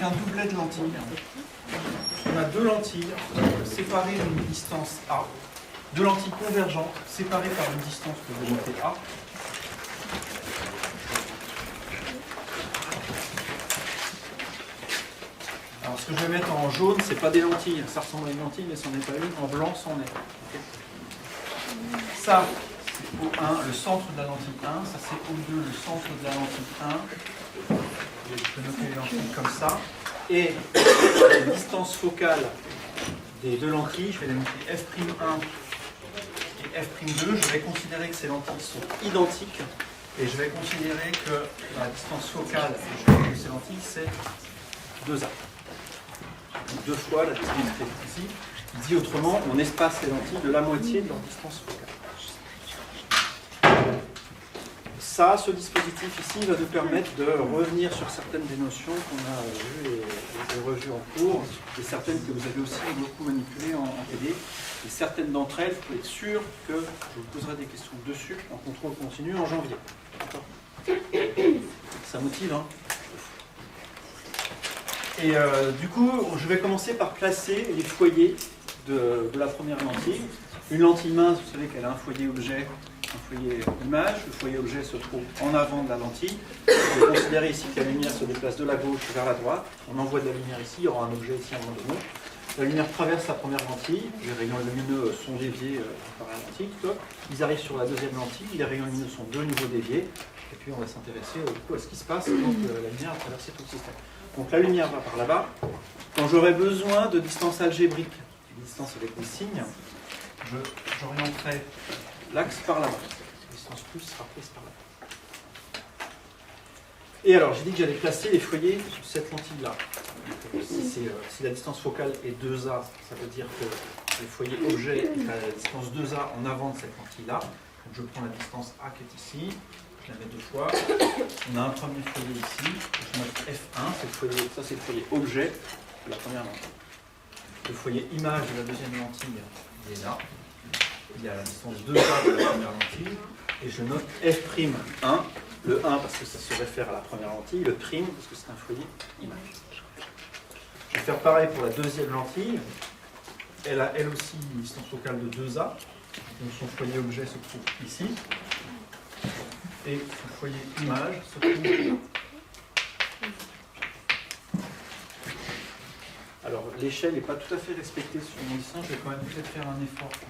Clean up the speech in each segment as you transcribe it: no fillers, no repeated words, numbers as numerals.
un doublet de lentilles. On a deux lentilles séparées d'une distance A, deux lentilles convergentes séparées par une distance que je vais noter A. Alors ce que je vais mettre en jaune, c'est pas des lentilles, ça ressemble à une lentille, mais ce n'en est pas une. En blanc, c'en est. Okay. Ça, c'est O1, le centre de la lentille 1. Ça, c'est O2, le centre de la lentille 1. Je peux noter les lentilles comme ça. Et la distance focale des deux lentilles, je vais les noter F'1 et F'2. Je vais considérer que ces lentilles sont identiques. Et je vais considérer que la distance focale de ces lentilles, c'est 2A. Deux fois la distance qui est ici. Dit autrement, on espace les lentilles de la moitié de leur distance focale. Ça, ce dispositif ici va nous permettre de revenir sur certaines des notions qu'on a vues et revues en cours, et certaines que vous avez aussi beaucoup manipulées en TD. Et certaines d'entre elles, vous pouvez être sûr que je vous poserai des questions dessus en contrôle continu en janvier. Ça motive, hein? Et du coup, je vais commencer par placer les foyers de la première lentille. Une lentille mince, vous savez qu'elle a un foyer objet, un foyer image. Le foyer objet se trouve en avant de la lentille. On va considérer ici que la lumière se déplace de la gauche vers la droite. On envoie de la lumière ici, il y aura un objet ici à un moment donné. La lumière traverse la première lentille, les rayons lumineux sont déviés par la lentille. Ils arrivent sur la deuxième lentille, les rayons lumineux sont de nouveau déviés. Et puis on va s'intéresser à ce qui se passe quand la lumière a traversé tout le système. Donc la lumière va par là-bas. Quand j'aurai besoin de distance algébrique, distance avec des signes, j'orienterai l'axe par là-bas. La distance plus sera prise par là-bas. Et alors, j'ai dit que j'allais placer les foyers sur cette lentille-là. Si la distance focale est 2A, ça veut dire que le foyer objet est à la distance 2A en avant de cette lentille-là. Donc je prends la distance A qui est ici. Je la mets deux fois. On a un premier foyer ici. Je note F1. Ça, c'est le foyer objet de la première lentille. Le foyer image de la deuxième lentille il est là. Il y a la distance 2A de la première lentille. Et je note F'1. Le 1 parce que ça se réfère à la première lentille. Le prime parce que c'est un foyer image. Je vais faire pareil pour la deuxième lentille. Elle a elle aussi une distance focale de 2A. Donc son foyer objet se trouve ici. Et son foyer image se trouve là. Alors l'échelle n'est pas tout à fait respectée sur mon dessin. Je vais quand même peut-être faire un effort pour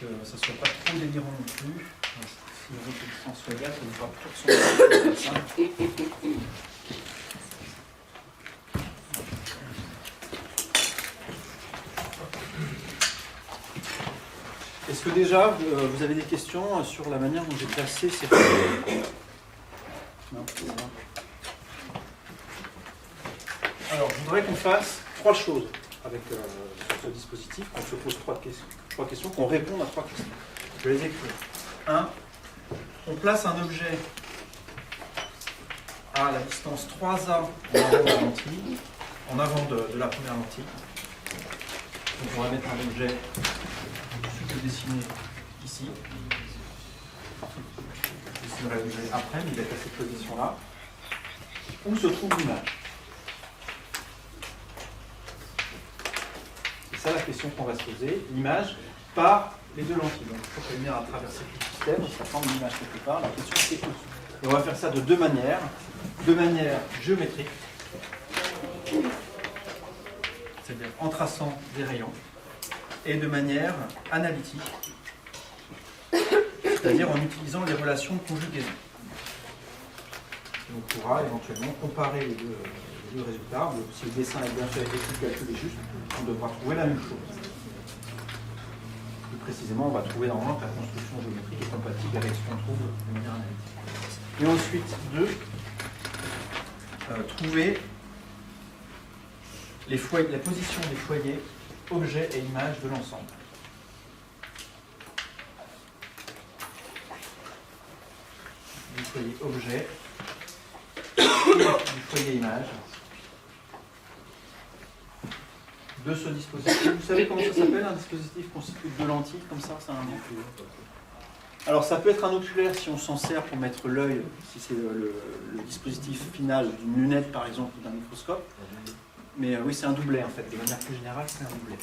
que ça ne soit pas trop délirant non plus. Si on veut que le distance soit égale, ça ne devra plus ressembler à ça. Est-ce que déjà, vous avez des questions sur la manière dont j'ai placé ces foyers? Non, c'est ça. Alors, je voudrais qu'on fasse trois choses avec ce dispositif, qu'on se pose trois questions, qu'on réponde à trois questions. Je vais les écrire. 1. On place un objet à la distance 3A en avant de la lentille, en avant de la première lentille. Donc on va mettre un objet que je vais dessiner ici. Je dessinerai l'objet après, mais il va être à cette position-là. Où se trouve l'image? C'est ça la question qu'on va se poser. L'image par les deux lentilles. Donc il faut que la lumière a traversé tout le système, ça forme l'image quelque part. La question c'est où. Et on va faire ça de deux manières. De manière géométrique, c'est-à-dire en traçant des rayons, et de manière analytique, c'est-à-dire en utilisant les relations de conjugaison. On pourra éventuellement comparer les deux résultats. Si le dessin est bien fait et que le calcul est juste, on devra trouver la même chose. Plus précisément, on va trouver normalement que la construction géométrique est compatible avec ce qu'on trouve de manière analytique. Et ensuite, 2, trouver la position des foyers, objets et images de l'ensemble. Du foyer objet et du foyer image de ce dispositif. Vous savez comment ça s'appelle, un dispositif constitué de deux lentilles, comme ça, c'est un nom. Alors ça peut être un oculaire si on s'en sert pour mettre l'œil, si c'est le dispositif final d'une lunette par exemple ou d'un microscope. Mais oui, c'est un doublet en fait, de manière plus générale, c'est un doublet.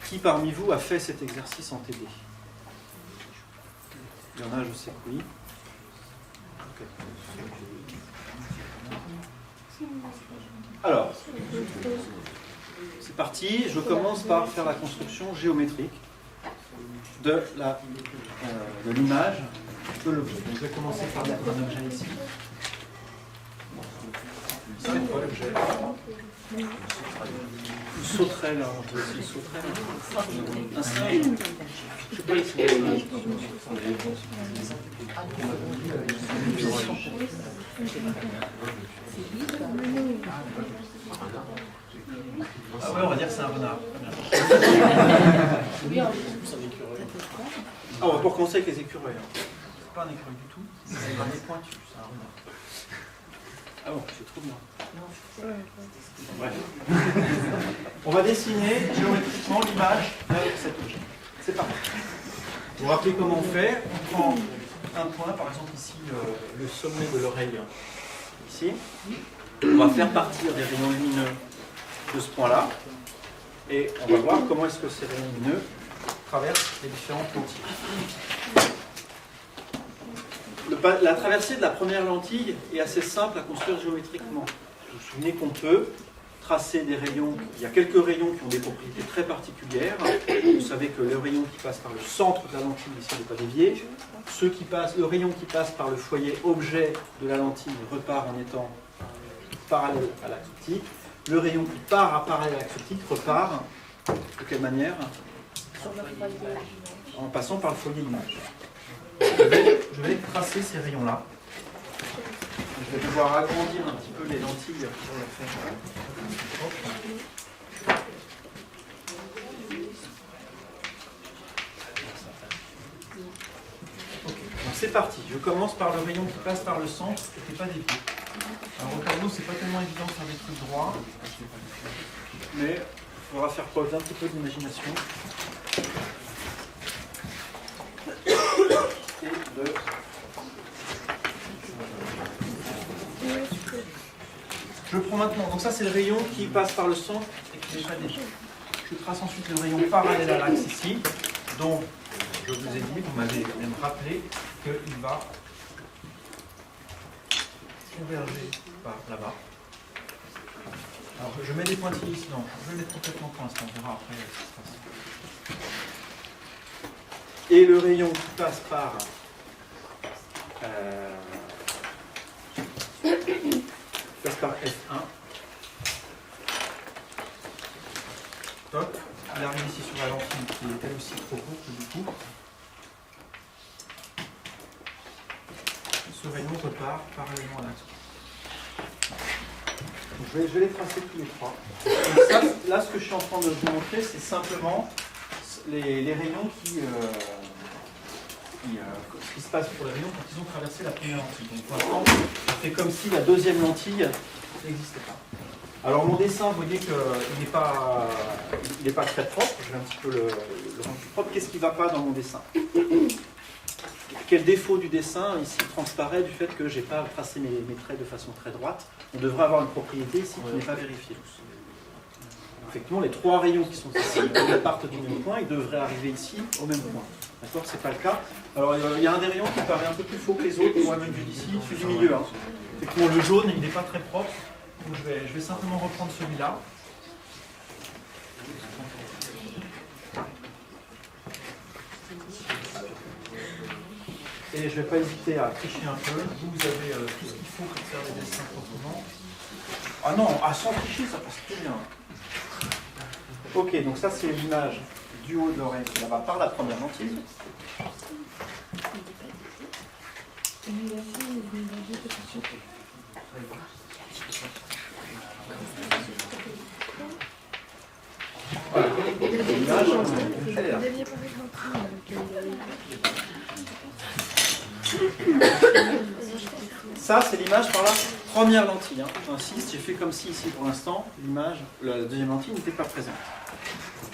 Qui parmi vous a fait cet exercice en TD? Il y en a, je sais que oui. Okay. Alors, c'est parti. Je commence par faire la construction géométrique de l'image de l'objet. Donc, je vais commencer par mettre un objet ici. C'est quoi l'objet? Une sauterelle, on peut aussi une sauterelle. Un singe. Je sais pas ici. Ah ouais, on va dire que c'est un renard. Ah, on va pas recommencer avec les écureuils. C'est pas un écureuil du tout. C'est un des pointus, c'est un renard. Ah bon, c'est trop bien. Bref. On va dessiner géométriquement l'image de cet objet. C'est parti. Vous vous rappelez comment on fait? On prend un point, par exemple ici, le sommet de l'oreille. Ici. On va faire partir des rayons lumineux de ce point-là. Et on va voir comment est-ce que ces rayons lumineux traversent les différentes lentilles. La traversée de la première lentille est assez simple à construire géométriquement. Vous vous souvenez qu'on peut tracer des rayons, il y a quelques rayons qui ont des propriétés très particulières. Vous savez que le rayon qui passe par le centre de la lentille, ici, n'est pas dévié. Le rayon qui passe par le foyer objet de la lentille repart en étant parallèle à l'axe optique. Le rayon qui part à parallèle à l'axe optique repart, de quelle manière? En passant par le foyer image. Je vais tracer ces rayons-là. Je vais devoir agrandir un petit peu les lentilles pour le faire. Ok, donc c'est parti. Je commence par le rayon qui passe par le centre et qui n'est pas dévié. Alors au tableau, c'est pas tellement évident de faire des trucs droits, mais il faudra faire preuve d'un petit peu d'imagination. Je prends maintenant, donc ça c'est le rayon qui passe par le centre et qui n'est pas dévié. Je trace ensuite le rayon parallèle à l'axe ici, dont je vous ai dit, vous m'avez même rappelé qu'il va converger par là-bas. Alors je mets des pointillés ici, non, je vais mettre complètement pour l'instant, on verra après ce qui se passe. Et le rayon qui passe par F1. Top. Il arrive ici sur la lentille qui est elle aussi trop courte du coup. Ce rayon repart parallèlement à l'axe. Je vais les tracer tous les trois. Donc ça, là, ce que je suis en train de vous montrer, c'est simplement les rayons ce qui se passe pour les rayons quand ils ont traversé la première lentille. Donc pour l'instant, je fais comme si la deuxième lentille n'existait pas. Alors mon dessin, vous voyez qu'il n'est pas très propre. Je vais un petit peu le rendre plus propre. Qu'est-ce qui ne va pas dans mon dessin? Quel défaut du dessin ici transparaît du fait que je n'ai pas tracé mes traits de façon très droite? On devrait avoir une propriété ici qui n'est pas vérifiée. Effectivement, les trois rayons qui sont ici, ils partent du même point, ils devraient arriver ici au même point. D'accord, c'est pas le cas. Alors il y a un des rayons qui paraît un peu plus faux que les autres, moi-même vu d'ici, celui du milieu. Hein. Effectivement, le jaune, il n'est pas très propre. Donc je vais simplement reprendre celui-là. Et je ne vais pas hésiter à tricher un peu. Vous avez tout ce qu'il faut pour faire des dessins proprement. Ah non, sans tricher, ça passe très bien. Ok, donc ça c'est l'image du haut de l'oreille qui là-bas par la première lentille. Voilà. L'image, elle est là. Ça, c'est l'image par là. Première lentille, hein, j'insiste, j'ai fait comme si ici pour l'instant, l'image, la deuxième lentille n'était pas présente.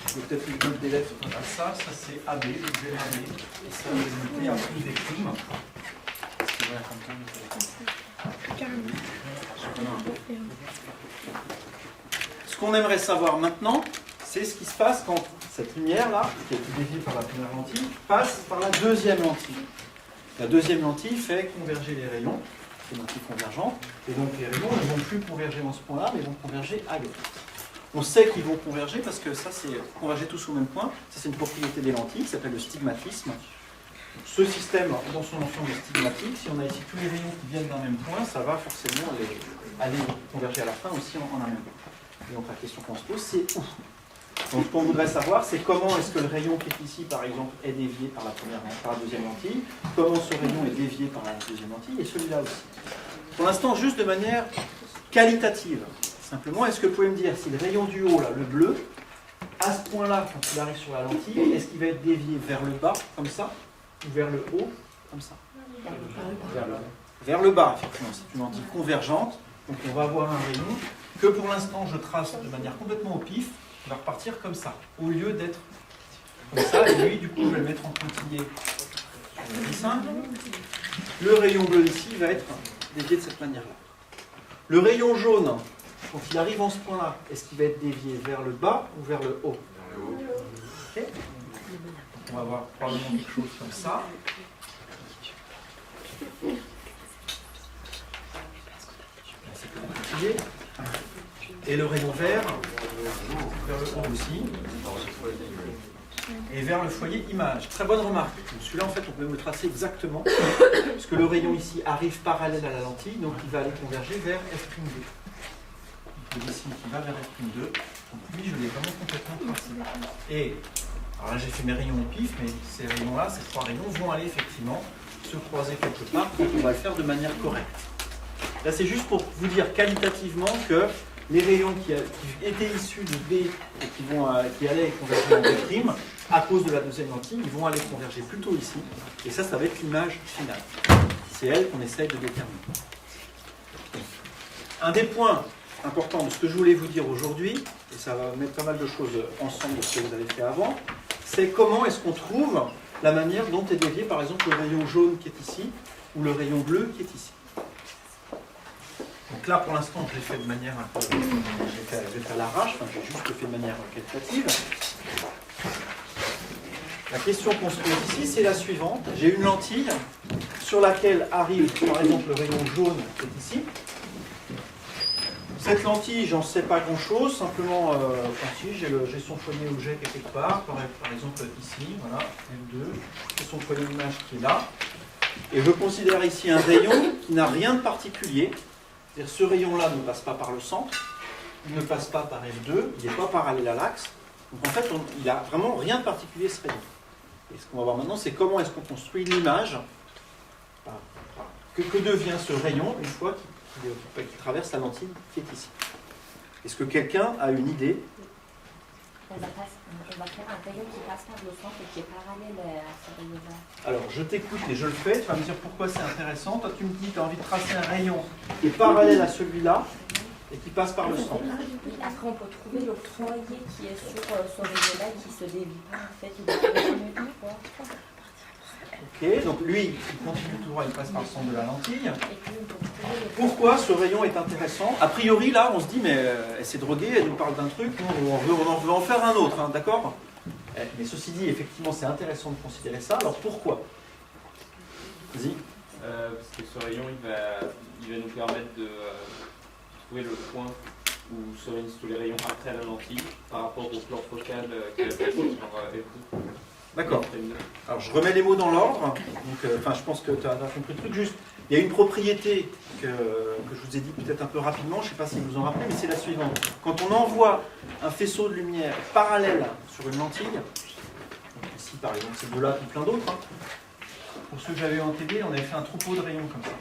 Je vais peut-être lui donner des lettres à ça c'est AB, l'objet AB, et ça je vais noter à plus des primes. Ce qu'on aimerait savoir maintenant, c'est ce qui se passe quand cette lumière-là, qui a été déviée par la première lentille, passe par la deuxième lentille. La deuxième lentille fait converger les rayons, c'est une lentille convergente, et donc les rayons ne vont plus converger dans ce point-là, mais vont converger ailleurs. On sait qu'ils vont converger parce que ça, c'est converger tous au même point. Ça, c'est une propriété des lentilles qui s'appelle le stigmatisme. Ce système, dans son ensemble stigmatique, si on a ici tous les rayons qui viennent d'un même point, ça va forcément aller converger à la fin aussi en un même point. Et donc la question qu'on se pose, c'est où? Donc ce qu'on voudrait savoir, c'est comment est-ce que le rayon qui est ici, par exemple, est dévié par la deuxième lentille, comment ce rayon est dévié par la deuxième lentille, et celui-là aussi. Pour l'instant, juste de manière qualitative. Simplement, est-ce que vous pouvez me dire si le rayon du haut, là, le bleu, à ce point-là, quand il arrive sur la lentille, est-ce qu'il va être dévié vers le bas, comme ça, ou vers le haut, comme ça? Vers le bas, effectivement. C'est une lentille convergente. Donc on va avoir un rayon que pour l'instant je trace de manière complètement au pif. Il va repartir comme ça, au lieu d'être comme ça. Et lui, du coup, je vais le mettre en pointillé sur le dessin. Le rayon bleu ici va être dévié de cette manière-là. Le rayon jaune, quand il arrive en ce point-là, est-ce qu'il va être dévié vers le bas ou vers le haut? Vers le haut. Okay. On va avoir probablement quelque chose comme ça. Et le rayon vert, vers le haut aussi. Et vers le foyer image. Très bonne remarque. Celui-là, en fait, on peut me le tracer exactement. Puisque le rayon ici arrive parallèle à la lentille, donc il va aller converger vers F'2. Il dessine qui va vers F'2. Donc lui, je l'ai vraiment complètement tracé. Et alors là, j'ai fait mes rayons au pif, mais ces rayons-là, ces trois rayons, vont aller effectivement se croiser quelque part. Donc on va le faire de manière correcte. Là, c'est juste pour vous dire qualitativement que les rayons qui étaient issus de B et qui allaient converger en B', à cause de la deuxième lentille, ils vont aller converger plutôt ici. Et ça va être l'image finale. C'est elle qu'on essaye de déterminer. Un des points importants de ce que je voulais vous dire aujourd'hui, et ça va mettre pas mal de choses ensemble de ce que vous avez fait avant, c'est comment est-ce qu'on trouve la manière dont est dévié, par exemple, le rayon jaune qui est ici, ou le rayon bleu qui est ici. Donc là, pour l'instant, je l'ai fait de manière un peu... Je vais faire l'arrache, enfin, j'ai juste fait de manière qualitative. La question qu'on se pose ici, c'est la suivante. J'ai une lentille sur laquelle arrive, par exemple, le rayon jaune qui est ici. Cette lentille, j'en sais pas grand-chose, simplement, si j'ai son foyer objet quelque part, par exemple ici, voilà, F2, j'ai son foyer image qui est là. Et je considère ici un rayon qui n'a rien de particulier. C'est-à-dire ce rayon-là ne passe pas par le centre, il ne passe pas par F2, il n'est pas parallèle à l'axe. Donc en fait, il n'a vraiment rien de particulier ce rayon. Et ce qu'on va voir maintenant, c'est comment est-ce qu'on construit l'image. Que devient ce rayon une fois qu'il traverse la lentille qui est ici. Est-ce que quelqu'un a une idée? On va faire un rayon qui passe par le centre et qui est parallèle à ce rayon-là. Alors, je t'écoute et je le fais. Tu vas me dire pourquoi c'est intéressant. Toi, tu me dis que tu as envie de tracer un rayon qui est parallèle à celui-là et qui passe par le centre. Après, on peut trouver le foyer qui est sur ce rayon-là qui se dévie pas. En fait, il est Ok, donc lui, il continue tout droit, il passe par le centre de la lentille. Pourquoi ce rayon est intéressant? A priori, là, on se dit, mais elle s'est droguée, elle nous parle d'un truc, on veut en faire un autre, hein, d'accord? Mais ceci dit, effectivement, c'est intéressant de considérer ça. Alors pourquoi? Vas-y. Parce que ce rayon, il va nous permettre de trouver le point où se réunissent tous les rayons après la lentille par rapport au plan focal qui est sur F2. D'accord. Alors je remets les mots dans l'ordre. Je pense que tu as compris le truc. Juste, il y a une propriété que je vous ai dit peut-être un peu rapidement, je ne sais pas si vous vous en rappelez, mais c'est la suivante. Quand on envoie un faisceau de lumière parallèle sur une lentille, donc ici par exemple c'est de là ou plein d'autres, hein, pour ceux que j'avais en TD, on avait fait un troupeau de rayons comme ça.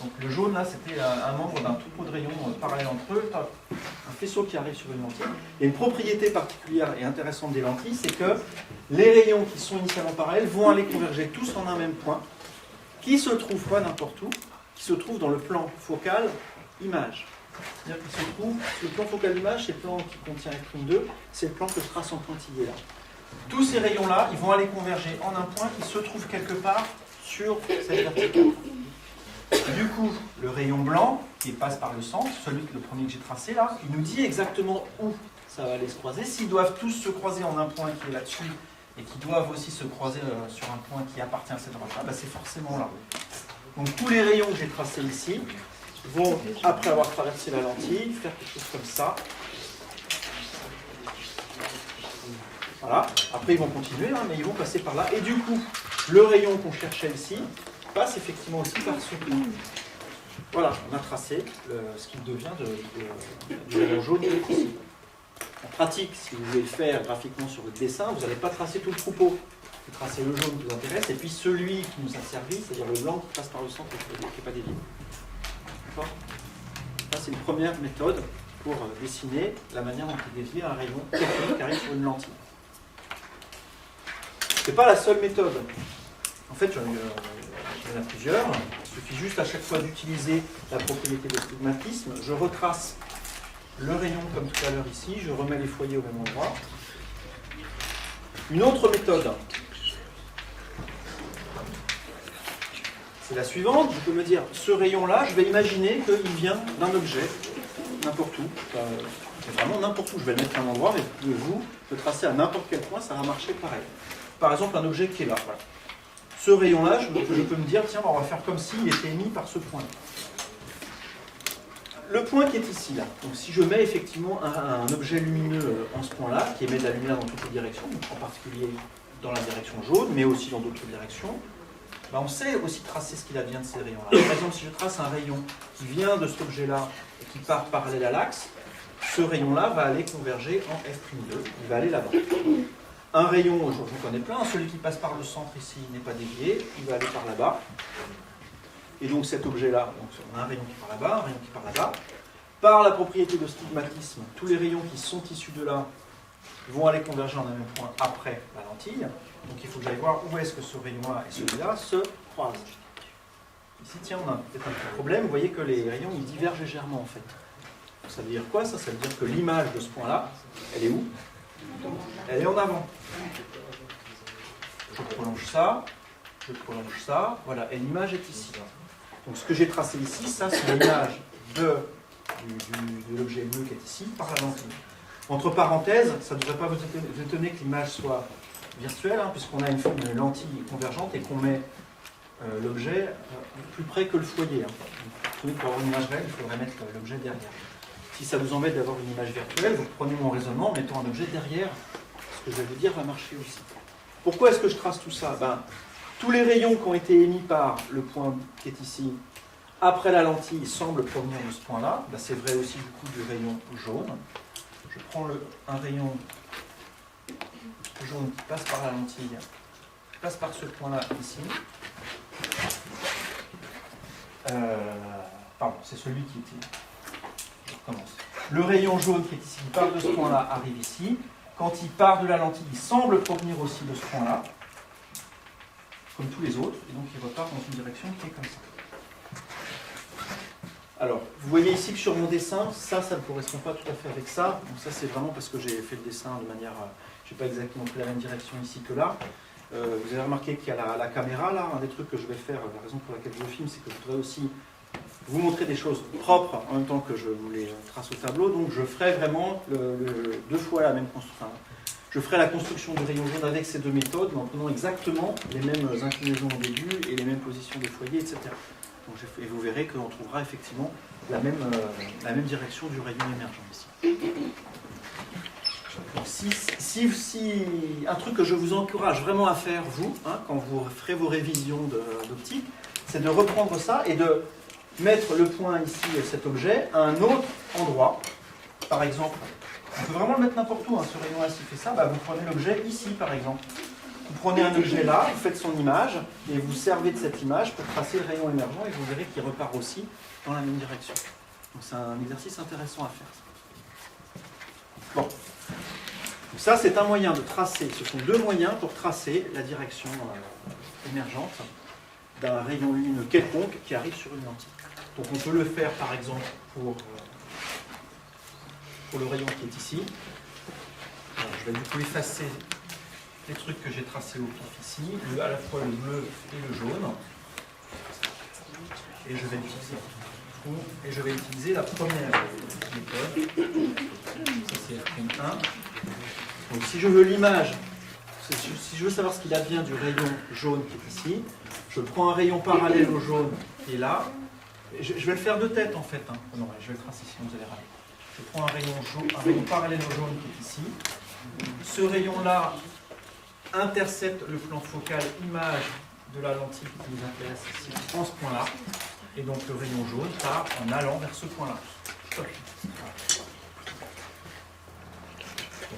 Donc le jaune là, c'était un membre d'un troupeau de rayons parallèles entre eux, un faisceau qui arrive sur une lentille. Il y a une propriété particulière et intéressante des lentilles, c'est que les rayons qui sont initialement parallèles vont aller converger tous en un même point, qui se trouve pas n'importe où, qui se trouve dans le plan focal image. C'est-à-dire qu'il se trouve, le plan focal image, c'est le plan qui contient F'2, c'est le plan que je trace en pointillé là. Tous ces rayons-là, ils vont aller converger en un point qui se trouve quelque part sur cette verticale. Du coup, le rayon blanc qui passe par le centre, le premier que j'ai tracé là, il nous dit exactement où ça va aller se croiser. S'ils doivent tous se croiser en un point qui est là-dessus et qui doivent aussi se croiser sur un point qui appartient à cette droite-là, bah, c'est forcément là. Donc tous les rayons que j'ai tracés ici vont, après avoir traversé la lentille, faire quelque chose comme ça. Voilà. Après ils vont continuer, hein, mais ils vont passer par là. Et du coup, le rayon qu'on cherchait ici passe effectivement aussi par ce point. Voilà, on a tracé ce qui devient du rayon jaune ici. En pratique, si vous voulez le faire graphiquement sur votre dessin, vous n'allez pas tracer tout le troupeau. Vous tracez le jaune qui vous intéresse, et puis celui qui nous a servi, c'est-à-dire le blanc qui passe par le centre et qui n'est pas dévié. D'accord ? Ça, c'est une première méthode pour dessiner la manière dont est dévié un rayon qui arrive sur une lentille. Ce n'est pas la seule méthode. En fait, il y en a plusieurs. Il suffit juste à chaque fois d'utiliser la propriété de stigmatisme. Je retrace le rayon comme tout à l'heure ici, je remets les foyers au même endroit. Une autre méthode, c'est la suivante. Je peux me dire, ce rayon-là, je vais imaginer qu'il vient d'un objet, n'importe où. Vraiment n'importe où. Je vais le mettre à un endroit, mais vous, le tracer à n'importe quel point, ça va marcher pareil. Par exemple, un objet qui est là. Voilà. Ce rayon-là, je peux me dire, tiens, on va faire comme s'il était émis par ce point-là. Le point qui est ici, là, donc si je mets effectivement un objet lumineux en ce point-là, qui émet de la lumière dans toutes les directions, donc en particulier dans la direction jaune, mais aussi dans d'autres directions, ben on sait aussi tracer ce qu'il advient de ces rayons-là. Par exemple, si je trace un rayon qui vient de cet objet-là et qui part parallèle à l'axe, ce rayon-là va aller converger en F'2, il va aller là-bas. Un rayon, je connais plein, celui qui passe par le centre ici n'est pas dévié, il va aller par là-bas. Et donc cet objet-là, on a un rayon qui part là-bas, un rayon qui part là-bas. Par la propriété de stigmatisme, tous les rayons qui sont issus de là vont aller converger en un même point après la lentille. Donc il faut que j'aille voir où est-ce que ce rayon-là et celui-là se croisent. Ici, tiens, on a peut-être un petit problème. Vous voyez que les rayons, ils divergent légèrement en fait. Ça veut dire quoi ça? Ça veut dire que l'image de ce point-là, elle est où? Elle est en avant. Je prolonge ça, voilà, et l'image est ici. Donc ce que j'ai tracé ici, ça c'est l'image de l'objet bleu qui est ici par la lentille. Entre parenthèses, ça ne devrait pas vous étonner que l'image soit virtuelle, hein, puisqu'on a une lentille convergente et qu'on met l'objet plus près que le foyer. Hein. Pour avoir une image réelle, il faudrait mettre l'objet derrière. Si ça vous embête d'avoir une image virtuelle, vous prenez mon raisonnement en mettant un objet derrière. Ce que je vais vous dire va marcher aussi. Pourquoi est-ce que je trace tout ça? Tous les rayons qui ont été émis par le point qui est ici, après la lentille, semblent provenir de ce point-là. C'est vrai aussi du coup du rayon jaune. Je prends un rayon jaune qui passe par la lentille, qui passe par ce point-là ici. Pardon, c'est celui qui était... Je recommence. Le rayon jaune qui est ici, qui part de ce point-là, arrive ici. Quand il part de la lentille, il semble provenir aussi de ce point-là, comme tous les autres, et donc il repart dans une direction qui est comme ça. Alors, vous voyez ici que sur mon dessin, ça ne correspond pas tout à fait avec ça. Donc ça, c'est vraiment parce que j'ai fait le dessin de manière... je n'ai pas exactement pris la même direction ici que là. Vous avez remarqué qu'il y a la caméra, là. Un des trucs que je vais faire, la raison pour laquelle je le filme, c'est que je voudrais aussi vous montrer des choses propres en même temps que je vous les trace au tableau. Donc je ferai vraiment deux fois la même construction. Je ferai la construction du rayon jaune avec ces deux méthodes, mais en prenant exactement les mêmes inclinaisons au début et les mêmes positions des foyers, etc. Donc, et vous verrez qu'on trouvera effectivement la même direction du rayon émergent ici. Donc, si un truc que je vous encourage vraiment à faire, vous, hein, quand vous ferez vos révisions d'optique, c'est de reprendre ça et de mettre le point ici, cet objet, à un autre endroit. Par exemple, on peut vraiment le mettre n'importe où, hein, ce rayon-là, s'il fait ça, vous prenez l'objet ici, par exemple. Vous prenez un objet là, vous faites son image, et vous servez de cette image pour tracer le rayon émergent, et vous verrez qu'il repart aussi dans la même direction. Donc c'est un exercice intéressant à faire. Bon. Donc ça, c'est un moyen de tracer, ce sont deux moyens pour tracer la direction émergente. d'un rayon lumineux quelconque qui arrive sur une lentille. Donc on peut le faire par exemple pour le rayon qui est ici. Alors, je vais du coup effacer les trucs que j'ai tracés au pif ici, à la fois le bleu et le jaune. Et je vais utiliser la première méthode. Ça c'est F'1. Donc si je veux l'image, si je veux savoir ce qu'il advient du rayon jaune qui est ici, je prends un rayon parallèle au jaune qui est là. Je vais le faire de tête en fait. Non, je vais le tracer sinon vous allez rater. Je prends un rayon parallèle au jaune qui est ici. Ce rayon-là intercepte le plan focal image de la lentille qui nous intéresse ici en ce point-là. Et donc le rayon jaune part en allant vers ce point-là.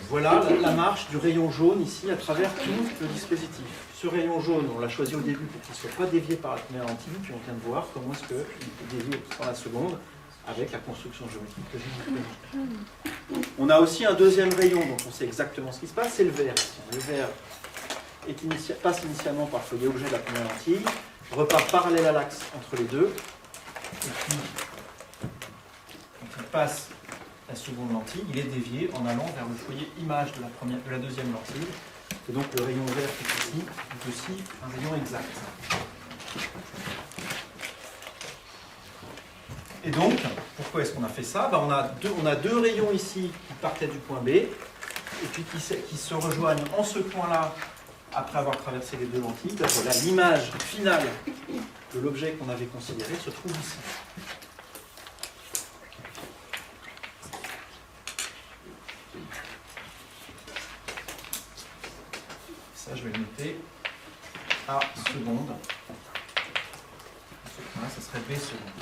Voilà la marche du rayon jaune ici à travers tout le dispositif. Ce rayon jaune, on l'a choisi au début pour qu'il ne soit pas dévié par la première lentille, puis on vient de voir comment est-ce qu'il est dévié par la seconde avec la construction géométrique que j'ai montrée. On a aussi un deuxième rayon dont on sait exactement ce qui se passe, c'est le vert. Le vert passe initialement par le foyer objet de la première lentille, repart parallèle à l'axe entre les deux, et puis quand il passe la seconde lentille, il est dévié en allant vers le foyer image de la deuxième lentille. Et donc le rayon vert qui est ici est aussi un rayon exact. Et donc, pourquoi est-ce qu'on a fait ça? On a deux rayons ici qui partaient du point B, et puis qui se rejoignent en ce point-là après avoir traversé les deux lentilles. Voilà, l'image finale de l'objet qu'on avait considéré se trouve ici. Ça, je vais le noter A seconde. Ce point-là, ça serait B seconde.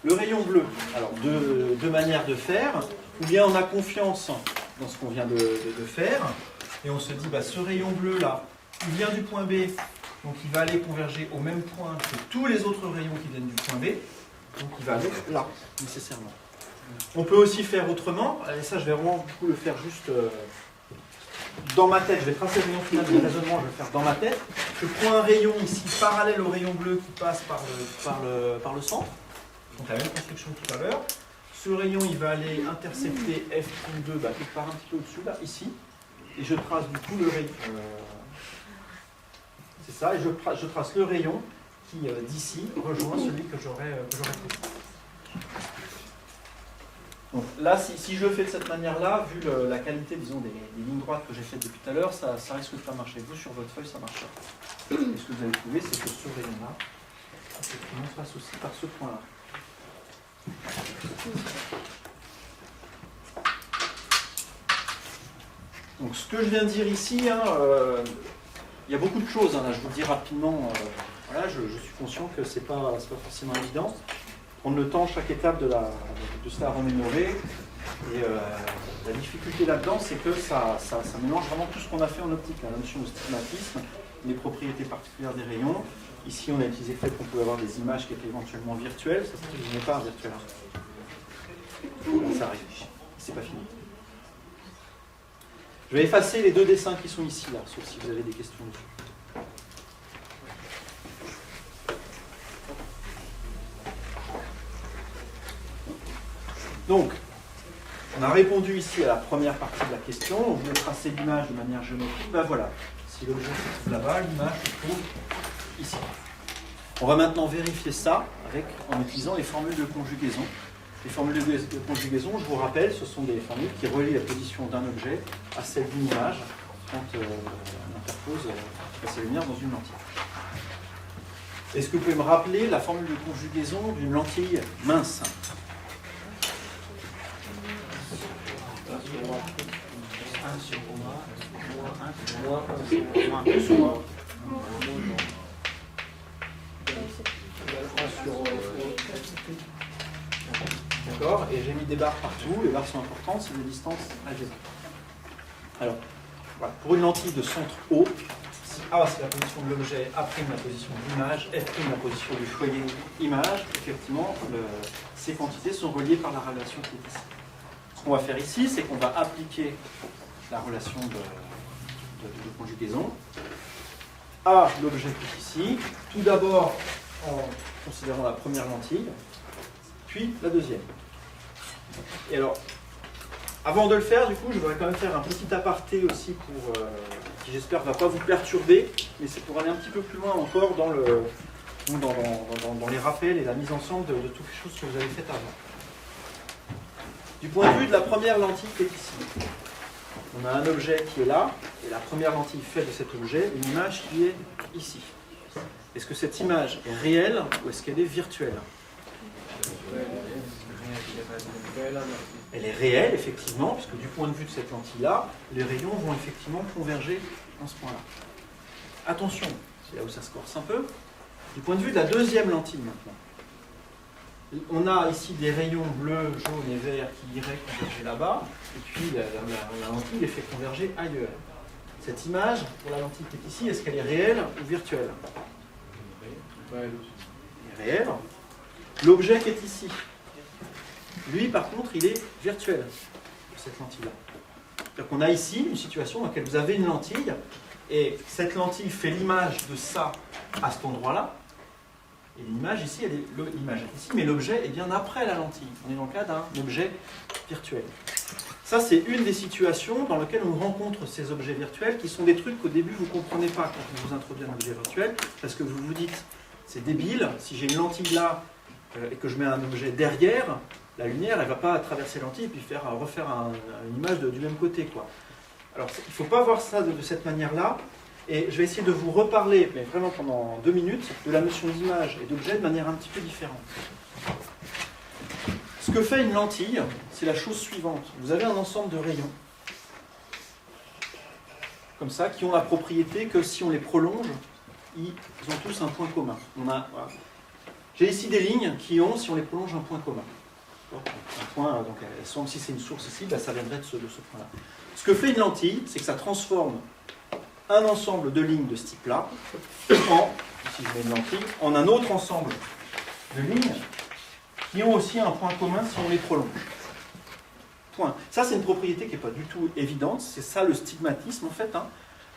Le rayon bleu, alors deux manières de faire, ou bien on a confiance dans ce qu'on vient de faire, et on se dit, ce rayon bleu là, il vient du point B, donc il va aller converger au même point que tous les autres rayons qui viennent du point B, donc il va aller là, nécessairement. On peut aussi faire autrement, et ça je vais vraiment du coup le faire juste dans ma tête, je vais tracer le rayon final du raisonnement, je vais le faire dans ma tête. Je prends un rayon ici parallèle au rayon bleu qui passe par le centre, donc la même construction que tout à l'heure. Ce rayon il va aller intercepter F'2 quelque part un petit peu au-dessus, là, ici, et je trace du coup le rayon. C'est ça, et je trace le rayon qui d'ici rejoint celui que j'aurais pris. Donc là, si je le fais de cette manière-là, vu la qualité, disons, des lignes droites que j'ai faites depuis tout à l'heure, ça risque de pas marcher. Vous, sur votre feuille, ça marchera. Et ce que vous allez trouver, c'est que ce rayon-là, effectivement, passe aussi par ce point-là. Donc ce que je viens de dire ici, il y a beaucoup de choses. Là, je vous le dis rapidement. Voilà, je suis conscient que c'est pas forcément évident. Prendre le temps, chaque étape de cela à remémorer. Et la difficulté là-dedans, c'est que ça mélange vraiment tout ce qu'on a fait en optique. La notion de stigmatisme, les propriétés particulières des rayons. Ici, on a utilisé le fait qu'on pouvait avoir des images qui étaient éventuellement virtuelles. Ça, ce n'est pas virtuel. Ça arrive. C'est pas fini. Je vais effacer les deux dessins qui sont ici, là, sauf si vous avez des questions dessus. Donc, on a répondu ici à la première partie de la question. On voulait tracer l'image de manière géométrique. Voilà. Si l'objet se trouve là-bas, l'image se trouve ici. On va maintenant vérifier ça en utilisant les formules de conjugaison. Les formules de conjugaison, je vous rappelle, ce sont des formules qui relient la position d'un objet à celle d'une image quand on interpose la lumière dans une lentille. Est-ce que vous pouvez me rappeler la formule de conjugaison d'une lentille mince ? 1 sur moins 1 moins 2 sur moins. D'accord, et j'ai mis des barres partout, les barres sont importantes, c'est des distances algébriques. Alors, voilà, pour une lentille de centre haut, si A c'est la position de l'objet, A' la position de l'image, F' la position du foyer image, effectivement, ces quantités sont reliées par la relation qui est ici. Ce qu'on va faire ici, c'est qu'on va appliquer la relation de de conjugaison. A, l'objet qui est ici, tout d'abord en considérant la première lentille, puis la deuxième. Et alors, avant de le faire, du coup, je voudrais quand même faire un petit aparté aussi pour, qui j'espère ne va pas vous perturber, mais c'est pour aller un petit peu plus loin encore dans les rappels et la mise ensemble de toutes les choses que vous avez faites avant. Du point de vue de la première lentille qui est ici, on a un objet qui est là, et la première lentille fait de cet objet une image qui est ici. Est-ce que cette image est réelle ou est-ce qu'elle est virtuelle? Elle est réelle, effectivement, puisque du point de vue de cette lentille-là, les rayons vont effectivement converger dans ce point-là. Attention, c'est là où ça se corse un peu. Du point de vue de la deuxième lentille, maintenant, on a ici des rayons bleus, jaunes et verts qui iraient converger là-bas, et puis la lentille les fait converger ailleurs. Cette image, pour la lentille qui est ici, est-ce qu'elle est réelle ou virtuelle? Elle est réelle. L'objet qui est ici, lui, par contre, il est virtuel, cette lentille-là. C'est-à-dire qu'on a ici une situation dans laquelle vous avez une lentille, et cette lentille fait l'image de ça à cet endroit-là, et l'image ici, l'image est ici, mais l'objet est bien après la lentille. On est dans le cas d'un objet virtuel. Ça, c'est une des situations dans lesquelles on rencontre ces objets virtuels, qui sont des trucs qu'au début, vous ne comprenez pas quand on vous introduit un objet virtuel, parce que vous vous dites, c'est débile, si j'ai une lentille là, et que je mets un objet derrière, la lumière, elle ne va pas traverser la lentille et puis refaire une image du même côté, quoi. Alors, il ne faut pas voir ça de cette manière-là. Et je vais essayer de vous reparler, mais vraiment pendant 2 minutes, de la notion d'image et d'objet de manière un petit peu différente. Ce que fait une lentille, c'est la chose suivante. Vous avez un ensemble de rayons, comme ça, qui ont la propriété que si on les prolonge, ils ont tous un point commun. Voilà. J'ai ici des lignes qui ont, si on les prolonge, un point commun. Un point, donc si c'est une source ici, ça viendrait de ce point-là. Ce que fait une lentille, c'est que ça transforme un ensemble de lignes de ce type-là si je mets une lentille, en un autre ensemble de lignes qui ont aussi un point commun si on les prolonge. Point. Ça, c'est une propriété qui n'est pas du tout évidente. C'est ça le stigmatisme, en fait.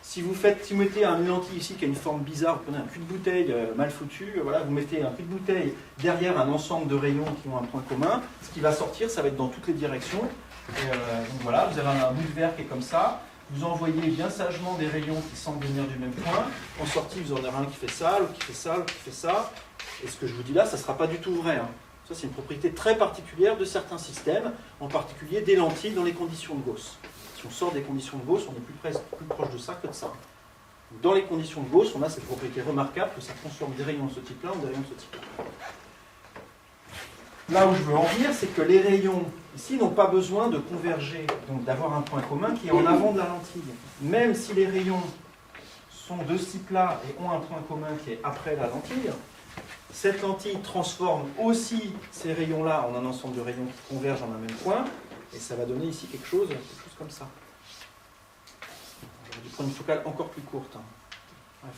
Si vous mettez une lentille ici qui a une forme bizarre, vous prenez un cul de bouteille mal foutu, voilà, vous mettez un cul de bouteille derrière un ensemble de rayons qui ont un point commun, ce qui va sortir, ça va être dans toutes les directions. Donc voilà, vous avez un bout de verre qui est comme ça. Vous envoyez bien sagement des rayons qui semblent venir du même point. En sortie, vous en aurez un qui fait ça, l'autre qui fait ça, l'autre qui fait ça. Et ce que je vous dis là, ça ne sera pas du tout vrai. Ça, c'est une propriété très particulière de certains systèmes, en particulier des lentilles dans les conditions de Gauss. Si on sort des conditions de Gauss, on est plus proche de ça que de ça. Dans les conditions de Gauss, on a cette propriété remarquable que ça transforme des rayons de ce type-là en des rayons de ce type-là. Là où je veux en venir, c'est que les rayons ici n'ont pas besoin de converger, donc d'avoir un point commun qui est en avant de la lentille. Même si les rayons sont de ce type-là et ont un point commun qui est après la lentille, cette lentille transforme aussi ces rayons-là en un ensemble de rayons qui convergent en un même point, et ça va donner ici quelque chose comme ça. J'aurais dû prendre une focale encore plus courte. Bref.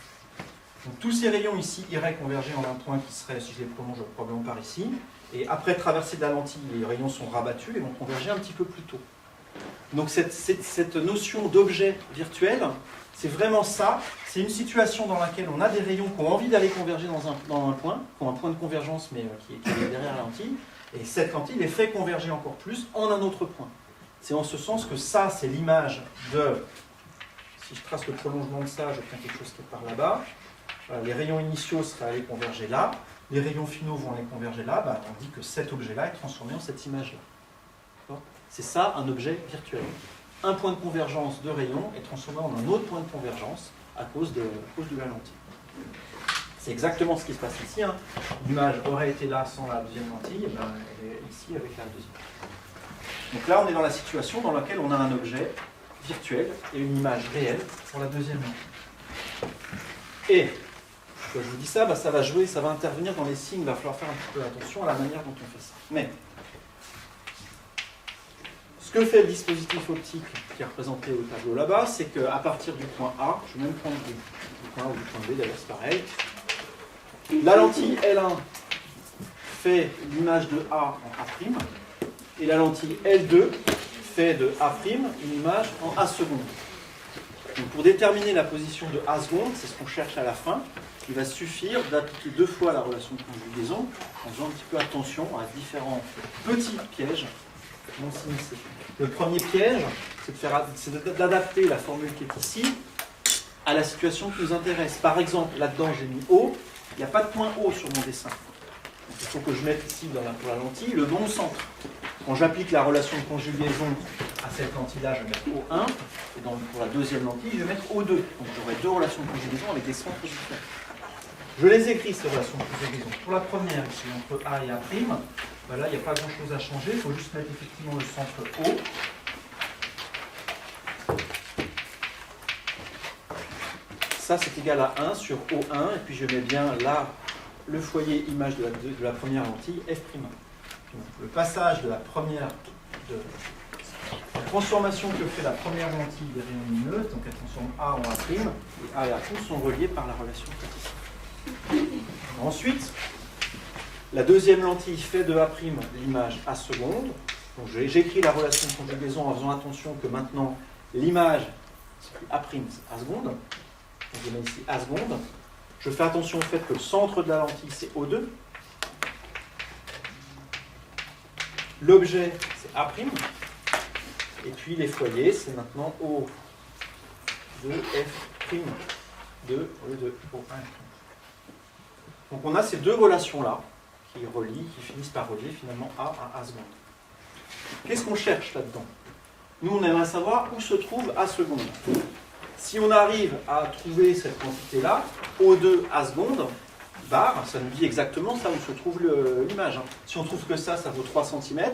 Donc tous ces rayons ici iraient converger en un point qui serait, si je les prolonge, probablement par ici. Et après traversée de la lentille, les rayons sont rabattus et vont converger un petit peu plus tôt. Donc cette notion d'objet virtuel, c'est vraiment ça. C'est une situation dans laquelle on a des rayons qui ont envie d'aller converger dans un point, qui ont un point de convergence mais qui est derrière la lentille. Et cette lentille les fait converger encore plus en un autre point. C'est en ce sens que ça, c'est l'image de... Si je trace le prolongement de ça, j'obtiens quelque chose qui est par là-bas. Voilà, les rayons initiaux seraient allés converger là. Les rayons finaux vont aller converger là, tandis que cet objet-là est transformé en cette image-là. C'est ça un objet virtuel. Un point de convergence de rayons est transformé en un autre point de convergence à cause de la lentille. C'est exactement ce qui se passe ici. L'image aurait été là sans la deuxième lentille, et elle est ici avec la deuxième. Donc là, on est dans la situation dans laquelle on a un objet virtuel et une image réelle pour la deuxième lentille. Et quand je vous dis ça, ça va jouer, ça va intervenir dans les signes, il va falloir faire un petit peu attention à la manière dont on fait ça. Mais ce que fait le dispositif optique qui est représenté au tableau là-bas, c'est qu'à partir du point A, je vais même prendre du point A ou du point B, d'ailleurs c'est pareil, la lentille L1 fait l'image de A en A', et la lentille L2 fait de A' une image en A'. Donc Pour déterminer la position de A seconde, c'est ce qu'on cherche à la fin, il va suffire d'appliquer 2 fois la relation de conjugaison en faisant un petit peu attention à différents petits pièges non s'initiés. Le premier piège, c'est d'adapter la formule qui est ici à la situation qui nous intéresse. Par exemple, là-dedans, j'ai mis O, il n'y a pas de point O sur mon dessin. Donc, il faut que je mette ici, pour la lentille, le bon centre. Quand j'applique la relation de conjugaison à cette lentille-là, je vais mettre O1, et pour la deuxième lentille, je vais mettre O2. Donc j'aurai 2 relations de conjugaison avec des centres différents. Je les écris, ces relations de conjugaison. Pour la première, ici, entre A et A', ben là, il n'y a pas grand-chose à changer, il faut juste mettre effectivement le centre O. Ça, c'est égal à 1 sur O1, et puis je mets bien là le foyer image de la première lentille, F'. Donc, le passage de la transformation que fait la première lentille des rayons lumineux, donc elle transforme A en A', et A et A' sont reliés par la relation faite ici. Ensuite, la deuxième lentille fait de A' l'image A seconde. Donc j'écris la relation de conjugaison en faisant attention que maintenant l'image, c'est plus A', c'est A seconde. Donc je mets ici A seconde. Je fais attention au fait que le centre de la lentille, c'est O2. L'objet, c'est A'. Et puis les foyers, c'est maintenant O2, F', 2, au lieu de O1. Donc on a ces 2 relations-là qui finissent par relier finalement A à A seconde. Qu'est-ce qu'on cherche là-dedans? Nous, on aimerait savoir où se trouve A seconde. Si on arrive à trouver cette quantité-là, O2 A seconde, bar, ça nous dit exactement ça où se trouve l'image. Si on trouve que ça vaut 3 cm,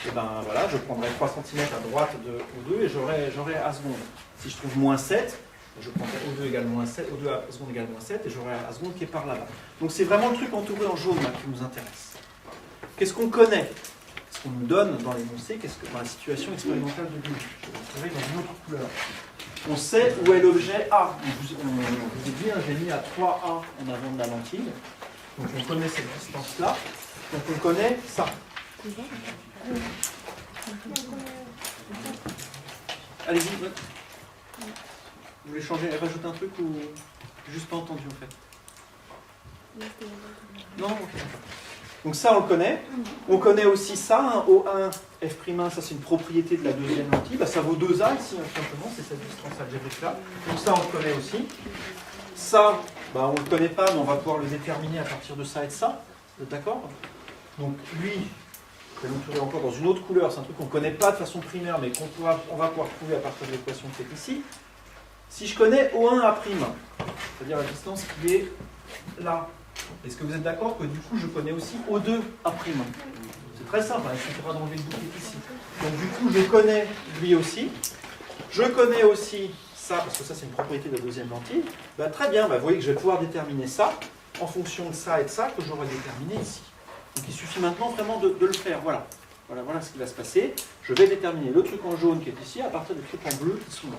et ben voilà, je prendrai 3 cm à droite de O2 et j'aurai A seconde. Si je trouve moins 7, je prendrai O2 égale moins 7, O2 A seconde égale moins 7 et j'aurai A seconde qui est par là-bas. Donc c'est vraiment le truc entouré en jaune là, qui nous intéresse. Qu'est-ce qu'on connaît? Qu'est-ce qu'on nous donne dans l'énoncé? Qu'est-ce que dans la situation expérimentale de l'image? Je vais le trouver dans une autre couleur. On sait où est l'objet A. Je vous ai dit, j'ai mis à 3A en avant de la lentille. Donc on connaît cette distance-là. Donc on connaît ça. Allez-y. Vous voulez changer, rajouter un truc ou juste pas entendu en fait? Non, ok. Donc ça on le connaît. On connaît aussi ça, hein, O1, F'1, ça c'est une propriété de la deuxième lentille. Bah, ça vaut 2A ici, hein, simplement, c'est cette distance algébrique là. Donc ça on le connaît aussi. Ça, bah, on ne le connaît pas, mais on va pouvoir le déterminer à partir de ça et de ça. Vous êtes d'accord? Donc lui, je vais le trouver encore dans une autre couleur, c'est un truc qu'on ne connaît pas de façon primaire, mais on va pouvoir trouver à partir de l'équation qui est ici. Si je connais O1A', c'est-à-dire la distance qui est là, est-ce que vous êtes d'accord que du coup je connais aussi O2A'? C'est très simple, il suffira d'enlever le bout qui est ici. Donc du coup je connais lui aussi. Je connais aussi ça, parce que ça c'est une propriété de la deuxième lentille. Ben, très bien, ben, vous voyez que je vais pouvoir déterminer ça en fonction de ça et de ça que j'aurais déterminé ici. Donc il suffit maintenant vraiment de le faire. Voilà ce qui va se passer. Je vais déterminer le truc en jaune qui est ici à partir des trucs en bleu qui sont là.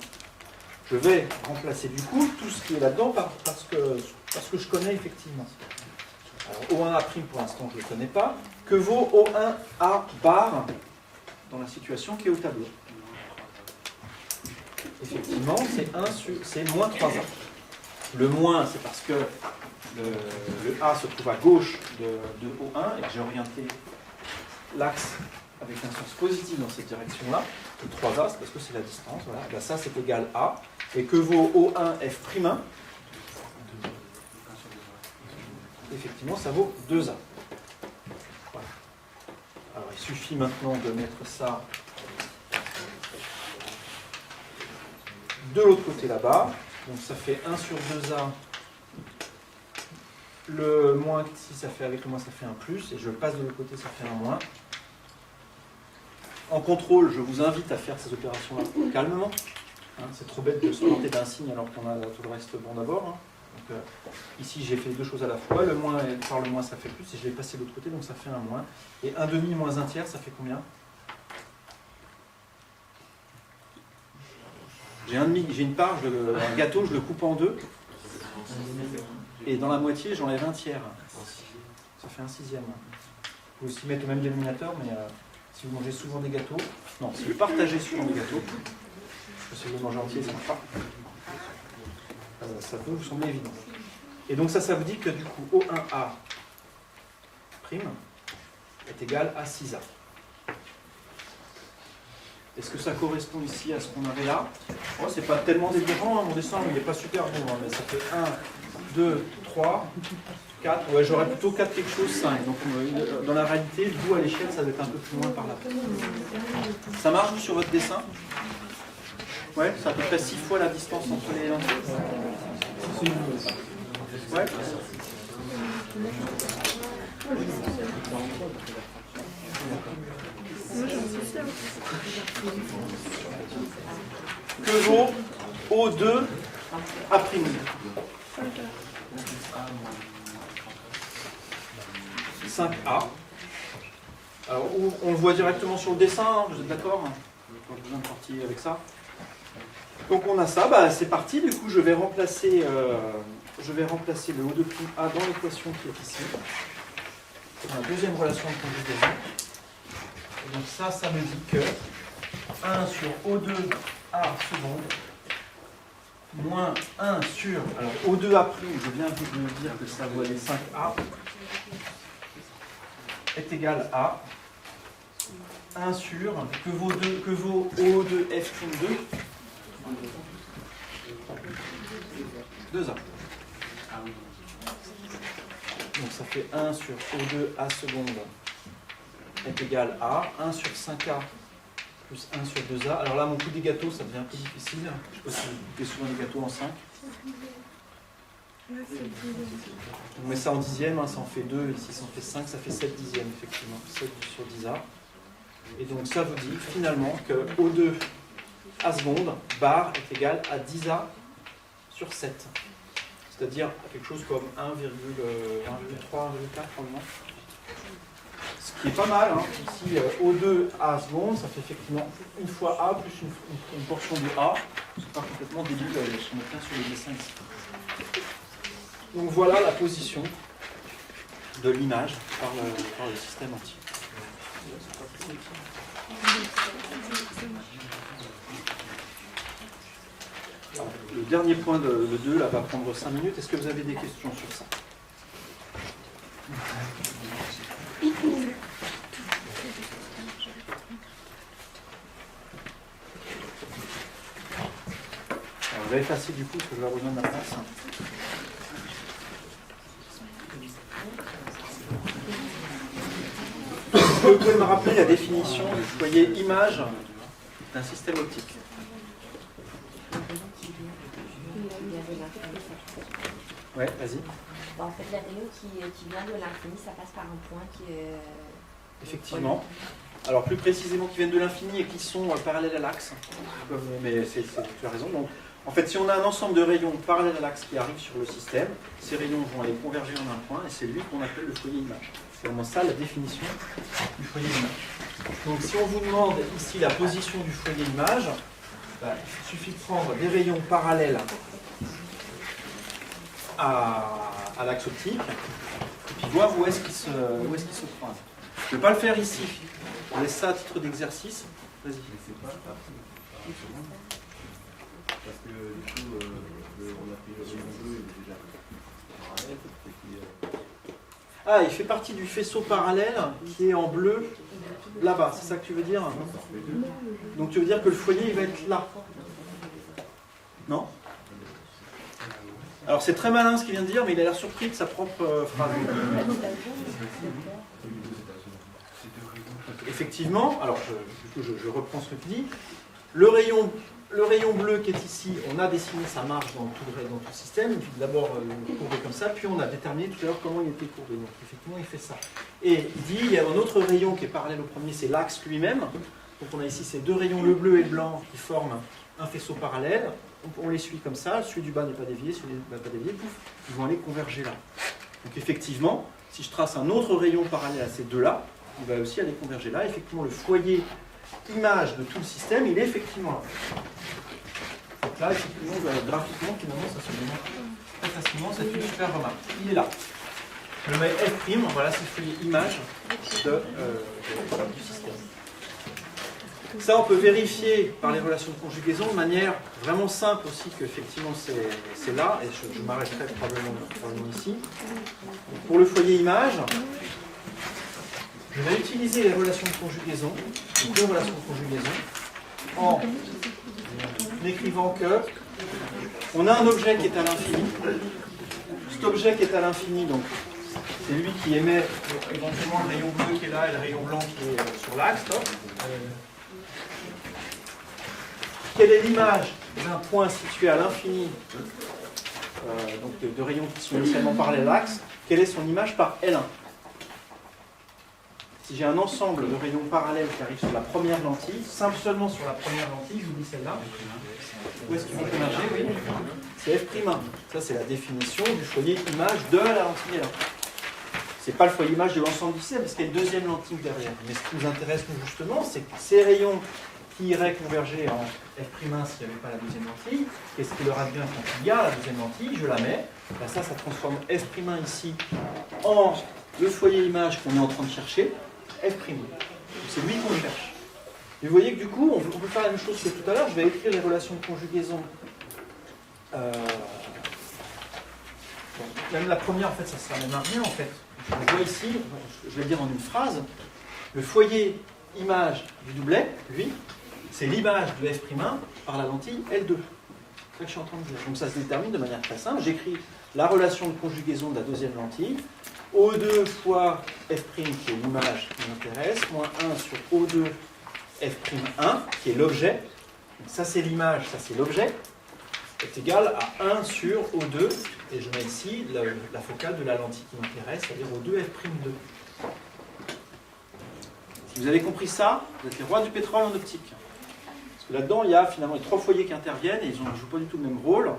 Je vais remplacer du coup tout ce qui est là-dedans parce que je connais effectivement. Alors O1A' pour l'instant je ne le connais pas. Que vaut O1A bar dans la situation qui est au tableau? Effectivement, c'est moins 3A. Le moins, c'est parce que le A se trouve à gauche de O1 et que j'ai orienté l'axe avec un sens positif dans cette direction-là. Le 3A, c'est parce que c'est la distance. Voilà. Ben, ça, c'est égal A. Et que vaut O1 F'? Effectivement, ça vaut 2A. Voilà. Alors, il suffit maintenant de mettre ça de l'autre côté là-bas. Donc, ça fait 1 sur 2A. Le moins ici, ça fait avec le moins, ça fait un plus. Et je passe de l'autre côté, ça fait un moins. En contrôle, je vous invite à faire ces opérations-là calmement. Hein, c'est trop bête de se planter d'un signe alors qu'on a tout le reste bon d'abord. Hein. Donc, ici, j'ai fait 2 choses à la fois. Le moins par le moins, ça fait plus. Et je vais passer de l'autre côté, donc ça fait un moins. Et 1 demi moins 1 tiers, ça fait combien? J'ai une part, un gâteau, je le coupe en 2. Et dans la moitié, j'enlève 1 tiers. Ça fait 1/6. Vous pouvez aussi mettre le même dénominateur, mais si vous mangez souvent des gâteaux, non, si vous partagez souvent des gâteaux, parce que si vous mangez entier, ça ne marche pas. Ça peut vous sembler évident. Et donc ça vous dit que du coup, O1A' est égal à 6A. Est-ce que ça correspond ici à ce qu'on avait là? Oh, c'est pas tellement délirant, hein, mon dessin, il n'est pas super bon, hein, mais ça fait 1, 2, 3, 4, ouais, j'aurais plutôt 4 quelque chose, 5. Donc dans la réalité, vous à l'échelle, ça va être un peu plus loin par là. Ça marche sur votre dessin? Ouais, c'est à peu près 6 fois la distance entre les lentilles. Ouais. Que vaut O2 A'? « 5A. Alors, on le voit directement sur le dessin, hein, vous êtes d'accord? Pas besoin de partir avec ça. Donc on a ça, bah, c'est parti. Du coup, je vais remplacer le O2'A dans l'équation qui est ici. C'est la deuxième relation de conjugaison. Et donc ça me dit que 1 sur O2A seconde moins 1 sur... Alors O2A', je viens de vous dire que ça vaut aller 5A, est égal à 1 sur... Que vaut O2F'2 2A. Donc ça fait 1 sur O2A seconde est égal à 1 sur 5A plus 1 sur 2A. Alors là, mon coup des gâteaux, ça devient un peu difficile. Je ne sais pas si vous coupez souvent des gâteaux en 5. On met ça en dixième, hein, ça en fait 2, ici ça en fait 5, ça fait 7 dixièmes, effectivement. 7 sur 10A. Et donc ça vous dit finalement que O2A seconde, bar, est égal à 10A sur 7. C'est-à-dire quelque chose comme 1,3, 1,4 probablement. Ce qui est pas mal, hein. Ici O2A seconde, ça fait effectivement une fois A plus une portion de A. C'est pas complètement débile, je me tiens sur le dessin ici. Donc voilà la position de l'image par le système entier. Le dernier point, le 2, là, va prendre 5 minutes. Est-ce que vous avez des questions sur ça? Alors, je vais effacer du coup parce que je vais avoir besoin de la place. Est-ce que vous pouvez me rappeler la définition du foyer image d'un système optique? Ouais, vas-y. En fait, la rayon qui vient de l'infini, ça passe par un point qui est... Effectivement. Alors plus précisément qui viennent de l'infini et qui sont parallèles à l'axe. Mais tu as raison. Donc, en fait, si on a un ensemble de rayons parallèles à l'axe qui arrivent sur le système, ces rayons vont aller converger en un point et c'est lui qu'on appelle le foyer image. C'est vraiment ça la définition du foyer image. Donc si on vous demande ici la position du foyer image, bah, il suffit de prendre des rayons parallèles à l'axe optique et puis voir où est-ce qu'ils se croisent. Je ne vais pas le faire ici. On laisse ça à titre d'exercice. Vas-y. Parce que du coup, on a pris le rayon bleu, il est déjà parallèle. Ah, il fait partie du faisceau parallèle qui est en bleu là-bas. C'est ça que tu veux dire? Donc tu veux dire que le foyer il va être là? Non? Alors c'est très malin ce qu'il vient de dire, mais il a l'air surpris de sa propre phrase. Effectivement, alors je reprends ce que tu dis. Le rayon bleu qui est ici, on a dessiné sa marge dans tout le système. Il fait d'abord courbé comme ça, puis on a déterminé tout à l'heure comment il était courbé. Donc effectivement, il fait ça. Et il dit, il y a un autre rayon qui est parallèle au premier, c'est l'axe lui-même. Donc on a ici ces deux rayons, le bleu et le blanc, qui forment un faisceau parallèle. On les suit comme ça, celui du bas n'est pas dévié, celui du bas n'est pas dévié, pouf, ils vont aller converger là. Donc effectivement, si je trace un autre rayon parallèle à ces deux-là, il va aussi aller converger là. Effectivement, le foyer image de tout le système, il est effectivement là. Donc là, effectivement, graphiquement, finalement, ça se démontre très facilement, c'est une super remarque. Il est là. Je mets F', voilà, c'est le foyer image du système. Ça, on peut vérifier par les relations de conjugaison de manière vraiment simple aussi qu'effectivement c'est là, et je m'arrêterai probablement ici. Donc, pour le foyer image, je vais utiliser les relations de conjugaison, les deux relations de conjugaison, en écrivant que on a un objet qui est à l'infini. Cet objet qui est à l'infini, donc c'est lui qui émet éventuellement le rayon bleu qui est là et le rayon blanc qui est sur l'axe. Quelle est l'image d'un point situé à l'infini, donc de rayons qui sont initialement parallèles à l'axe? Quelle est son image par L1? Si j'ai un ensemble de rayons parallèles qui arrivent sur la première lentille, simple seulement sur la première lentille, je vous dis celle-là. Où est-ce qu'il faut émerger? Oui. C'est F'1. Ça, c'est la définition du foyer image de la lentille L1. Ce n'est pas le foyer image de l'ensemble du système, parce qu'il y a une deuxième lentille derrière. Mais ce qui nous intéresse, nous, justement, c'est que ces rayons qui iraient converger en F'1 s'il n'y avait pas la deuxième lentille, qu'est-ce qui leur advient quand il y a la deuxième lentille? Je la mets. Ben ça transforme F'1 ici en le foyer image qu'on est en train de chercher. F'. C'est lui qu'on cherche. Et vous voyez que du coup, on peut faire la même chose que tout à l'heure. Je vais écrire les relations de conjugaison. Bon, même la première, en fait, ça sert même à rien, en fait. Je vois ici, je vais dire en une phrase, le foyer image du doublet, lui, c'est l'image de F'1 par la lentille L2. C'est ça que je suis en train de dire. Donc ça se détermine de manière très simple. J'écris la relation de conjugaison de la deuxième lentille. O2 fois F', qui est l'image qui m'intéresse, moins 1 sur O2 F'1, qui est l'objet. Ça, c'est l'image, ça, c'est l'objet, est égal à 1 sur O2, et je mets ici la focale de la lentille qui m'intéresse, c'est-à-dire O2 F'2. Si vous avez compris ça, vous êtes les rois du pétrole en optique. Parce que là-dedans, il y a finalement les trois foyers qui interviennent, et ils ne jouent pas du tout le même rôle.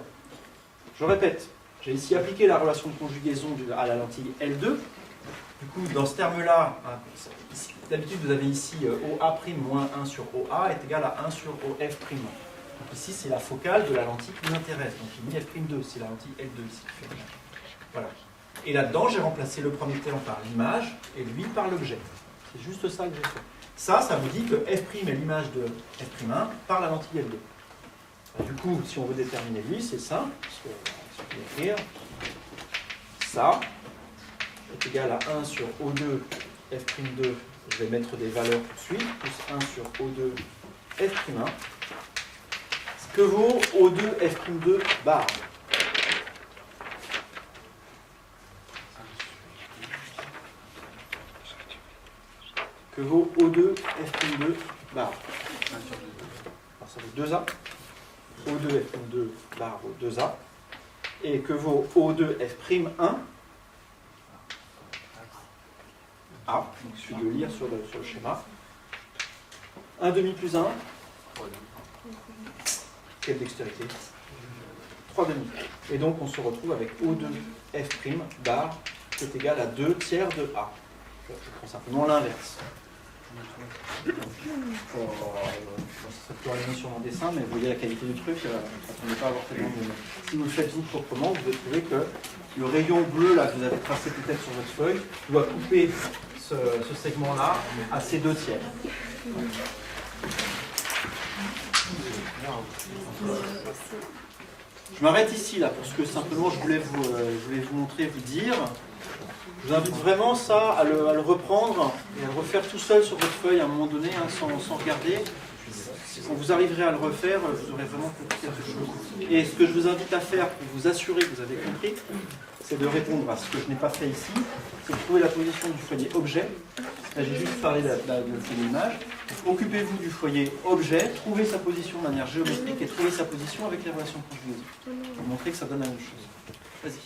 Je répète. J'ai ici appliqué la relation de conjugaison à la lentille L2. Du coup, dans ce terme-là, d'habitude, vous avez ici OA' moins 1 sur OA est égal à 1 sur OF'. Donc ici, c'est la focale de la lentille qui m'intéresse. Donc il dit F'2, c'est la lentille L2 ici. Voilà. Et là-dedans, j'ai remplacé le premier terme par l'image et lui par l'objet. C'est juste ça que j'ai fait. Ça vous dit que F' est l'image de F'1 par la lentille L2. Du coup, si on veut déterminer lui, c'est simple. Écrire ça est égal à 1 sur O2 F'2, je vais mettre des valeurs tout de suite, plus 1 sur O2 F'1, ce que vaut O2 F'2 bar. Que vaut O2 F'2 bar. Alors ça vaut 2A, O2 F'2 bar vaut 2A. Et que vaut O2 F'1 A, donc il suffit de lire sur le schéma. 1 demi plus 1. Quelle dextérité? 3 demi. Et donc on se retrouve avec O2 F' bar qui est égal à 2 tiers de A. Je prends simplement l'inverse. Ça serait plus aligné sur mon dessin, mais vous voyez la qualité du truc, ça ne pas avoir tellement de... Si vous le faites vous proprement, vous allez trouver que le rayon bleu là, que vous avez tracé peut-être sur votre feuille doit couper ce segment-là à ces 2 tiers. Je m'arrête ici là, parce que simplement je voulais vous montrer, vous dire. Je vous invite vraiment ça à le reprendre et à le refaire tout seul sur votre feuille à un moment donné, hein, sans regarder. Quand vous arriverez à le refaire, vous aurez vraiment compris quelque chose. Et ce que je vous invite à faire pour vous assurer que vous avez compris, c'est de répondre à ce que je n'ai pas fait ici, c'est de trouver la position du foyer objet. Là, j'ai juste parlé de foyer image. Occupez-vous du foyer objet, trouvez sa position de manière géométrique et trouvez sa position avec les relations conjugaisées. Je vais vous montrer que ça donne la même chose. Vas-y.